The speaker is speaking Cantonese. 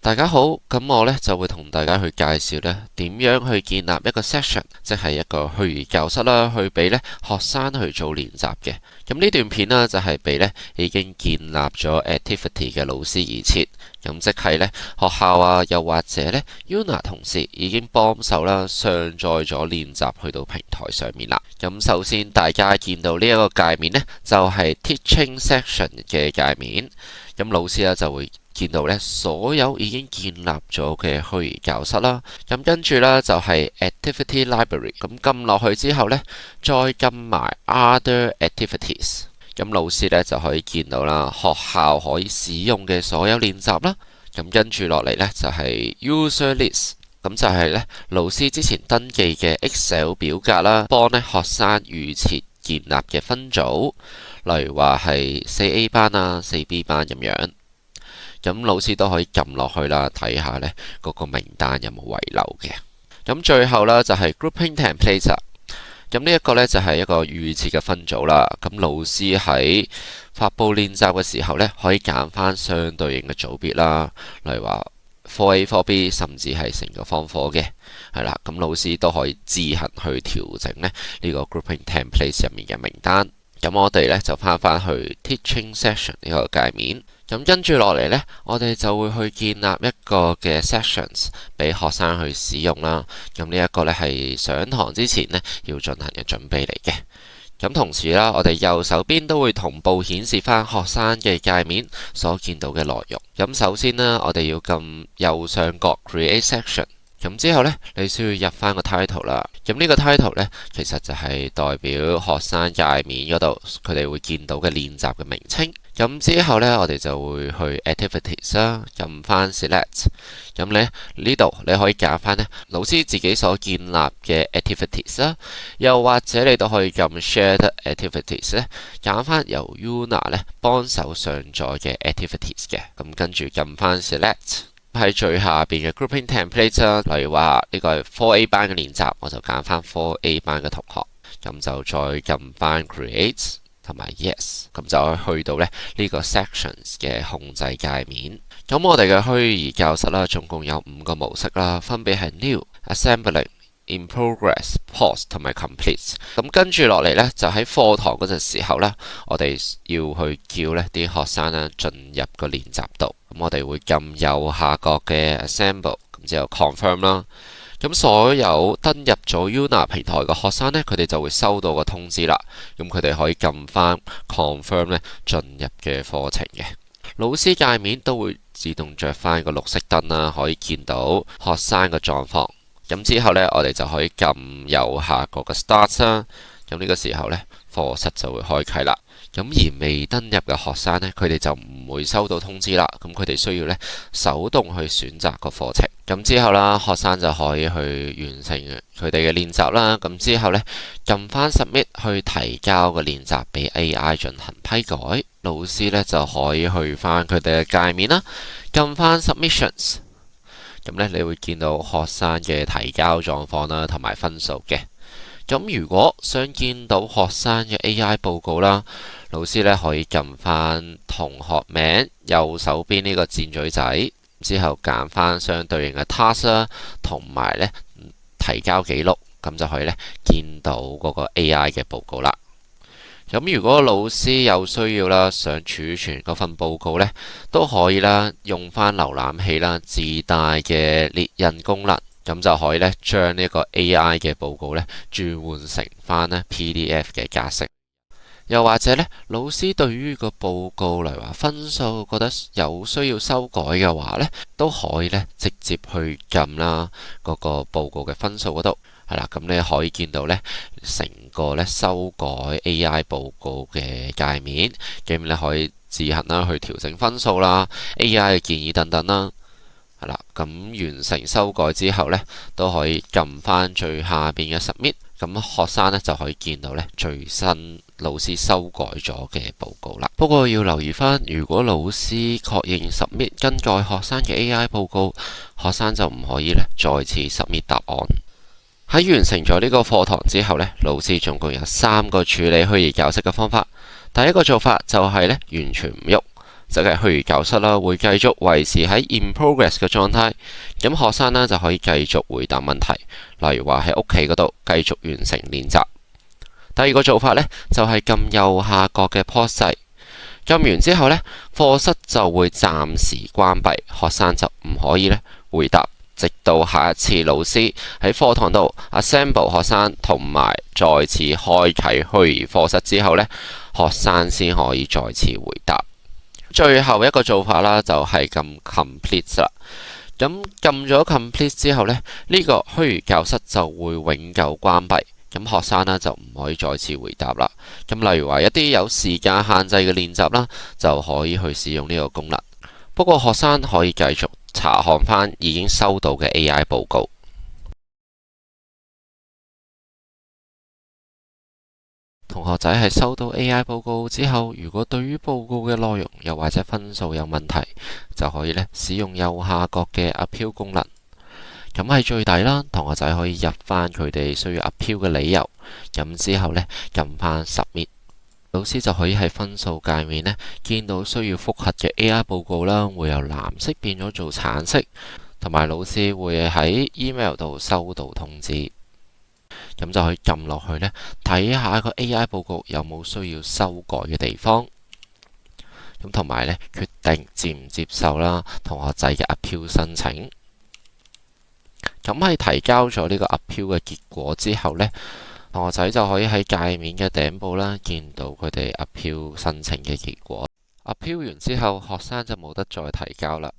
大家好，咁我呢就會同大家去介紹呢點樣去建立一個 session，即係一個虛擬教室啦，去俾呢學生去做練習嘅。咁呢段片呢，就係俾呢已經建立咗 activity 嘅老師而設，咁即係呢學校啊，又或者呢 Yuna 同事已經幫手啦，上載咗練習去到平台上面啦。咁首先大家見到呢一個界面呢，就係 Teaching Section 嘅界面，咁老師呢就會見到呢所有已經建立咗嘅虛擬教室啦，咁跟住呢，就係 Activity Library，咁撳落去之後呢，再撳埋 Other Activities，咁老師呢就可以見到啦，學校可以使用嘅所有練習啦，咁跟住落嚟呢，就係 User List，咁就係呢老師之前登記嘅 Excel 表格啦，幫呢學生預設建立嘅分組，例如話係 4A 班啊、4B 班咁樣。咁老師都可以撳落去啦，睇下呢嗰個名單有冇遺漏嘅。咁最後呢，就係 Grouping Template，咁呢一個呢，就係一個預設嘅分組啦。咁老師喺發佈練習嘅時候呢，可以揀翻相對應嘅組別啦，例如話 4A、4B， 甚至係成個方科嘅，係啦。咁老師都可以自行去調整呢個 Grouping Template 入面嘅名單。咁我哋呢，就翻去 Teaching Session 呢個界面。咁跟住落嚟呢，我哋就會去建立一個嘅 sessions 俾學生去使用啦。咁呢一個呢，係上堂之前呢要進行嘅準備嚟嘅。咁同時啦，我哋右手邊都會同步顯示翻學生嘅界面所見到嘅內容。咁首先呢，我哋要撳右上角 Create Section。咁之後呢，你需要入翻個 title 啦。咁呢個 title 呢，其實就係代表學生界面嗰度佢哋會見到嘅練習嘅名稱。咁之後呢，我哋就會去 Activities 啦，撳翻 Select。咁呢度你可以揀翻呢老師自己所建立嘅 Activities 啦，又或者你都可以撳 Shared Activities 呢，揀翻由 Yuna 呢幫手上載嘅 Activities 嘅。咁跟住撳翻 Select。喺最下邊嘅 Grouping Template 啦，例如話呢個係 4A 班嘅練習，我就揀翻 4A 班嘅同學，咁就再撳翻 Create 同埋 Yes， 咁就去到呢個 Sections 嘅控制界面。咁我哋嘅虛擬教室啦，總共有5個模式啦，分別係 New、Assembling、In Progress、Pause 同埋 Complete。咁跟住落嚟呢，就喺課堂嗰陣時候呢，我哋要去叫呢啲學生呢進入個練習度。咁我哋會撳右下角嘅 Assemble， 咁之後 Confirm 啦。咁所有登入咗 Yuna 平台嘅學生呢，佢哋就會收到個通知啦。咁佢哋可以撳翻 Confirm 呢進入嘅課程嘅。老師界面都會自動着翻個綠色燈啦，可以見到學生嘅狀況。咁之後呢，我哋就可以撳右下角嘅 Start 啦。咁呢個時候呢，課室就會開啟啦。咁而未登入嘅學生呢，佢哋就唔會收到通知啦。咁佢哋需要呢手動去選擇個課程。咁之後啦，學生就可以去完成佢哋嘅練習啦。咁之後呢，撳翻 Submit 去提交個練習俾 AI 進行批改。老師呢就可以去翻佢哋嘅界面啦，撳翻 Submissions。咁呢，你會見到學生嘅提交狀況啦，同埋分數嘅。咁如果想見到學生嘅 AI 報告啦，老師呢可以撳翻同學名右手邊呢個箭嘴仔，之後揀翻相對應嘅 task 啦，同埋呢提交記錄，咁就可以呢見到嗰個 AI 嘅報告啦。咁如果老師有需要啦，想儲存嗰份報告呢，都可以啦，用翻瀏覽器啦自帶嘅列印功能。咁就可以呢將呢個 AI 嘅報告呢轉換成翻呢 PDF 嘅格式。又或者呢，老師對於個報告例如話分數覺得有需要修改嘅話呢，都可以呢直接去撳啦嗰個報告嘅分數嗰度。係啦，咁你可以見到呢成個呢修改 AI 報告嘅界面，咁你可以自行啦去調整分數啦、AI 嘅建議等等啦。係啦，咁完成修改之後呢，都可以撳翻最下邊嘅 Submit， 咁學生呢就可以見到呢最新老師修改咗嘅報告啦。不過要留意翻，如果老師確認 Submit 更改學生嘅 AI 報告，學生就唔可以呢再次 Submit 答案。喺完成咗呢個課堂之後呢，老師總共有3個處理虛擬教室嘅方法。第一個做法就係呢完全唔喐，即係虛擬教室啦，會繼續維持喺 in progress 嘅狀態。咁學生呢就可以繼續回答問題，例如話喺屋企嗰度繼續完成練習。第二個做法呢，就係撳右下角嘅 pause 掣，撳完之後呢，課室就會暫時關閉，學生就唔可以呢回答，直到下一次老師喺課堂度 assemble 學生同埋再次開啟虛擬課室之後呢，學生先可以再次回答。最後一個做法啦，就係撳 complete 啦。咁撳咗 complete 之後呢，呢個虛擬教室就會永久關閉。咁學生呢就唔可以再次回答啦。咁例如話一啲有時間限制嘅練習啦，就可以去使用呢個功能。不過學生可以繼續查看返已經收到嘅 AI 報告。同學仔係收到 AI 報告之後，如果對於報告嘅內容又或者分數有問題，就可以呢使用右下角嘅 appeal 功能。咁喺最底啦，同學仔可以入返佢哋需要 appeal 嘅理由，咁之後呢，撳返 submit， 老師就可以喺分數界面呢見到需要複核嘅 AI 報告啦，會由藍色變咗做橙色，同埋老師會喺 email 度收到通知，咁就可以撳落去呢，睇下個 AI 報告有冇需要修改嘅地方，咁同埋呢，決定接唔接受啦同學仔嘅 appeal 申請。咁喺提交咗呢個 appeal 嘅結果之後呢，同學仔就可以喺界面嘅頂部啦，見到佢哋 appeal 申請嘅結果。appeal 完之後，學生就冇得再提交啦。